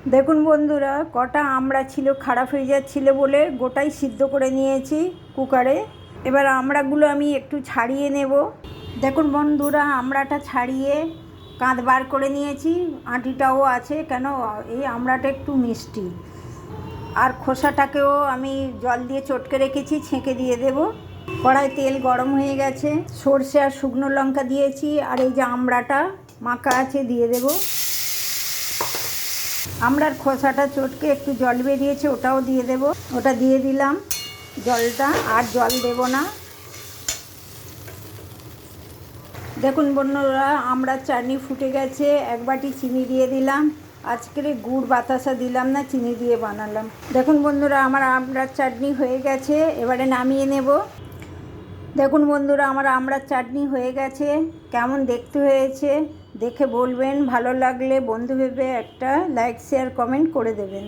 দেখুন বন্ধুরা, কটা আমড়া ছিল খারাপ হয়ে যাচ্ছিল বলে গোটাই সিদ্ধ করে নিয়েছি কুকারে। এবার আমড়াগুলো আমি একটু ছাড়িয়ে নেব। দেখুন বন্ধুরা, আমড়াটা ছাড়িয়ে কাঁধ বার করে নিয়েছি, আঁটিটাও আছে, কেন এই আমড়াটা একটু মিষ্টি। আর খোসাটাকেও আমি জল দিয়ে চটকে রেখেছি, ছেঁকে দিয়ে দেব। কড়াই তেল গরম হয়ে গেছে, সর্ষে আর শুকনো লঙ্কা দিয়েছি, আর এই যে আমড়াটা মাখা আছে দিয়ে দেব। আমড়ার খোসাটা চটকে একটু জল বেরিয়েছে, ওটাও দিয়ে দেব। ওটা দিয়ে দিলাম জলটা, আর জল দেব না। দেখুন বন্ধুরা, আমড়ার চাটনি ফুটে গেছে, এক বাটি চিনি দিয়ে দিলাম। আজকের গুড় বাতাসা দিলাম না, চিনি দিয়ে বানালাম। দেখুন বন্ধুরা, আমার আমড়ার চাটনি হয়ে গেছে, এবারে নামিয়ে নেব। দেখুন বন্ধুরা, আমার আমড়ার চাটনি হয়ে গেছে। কেমন দেখতে হয়েছে দেখে বলবেন, ভালো লাগলে বন্ধু ভেবে একটা লাইক শেয়ার কমেন্ট করে দেবেন।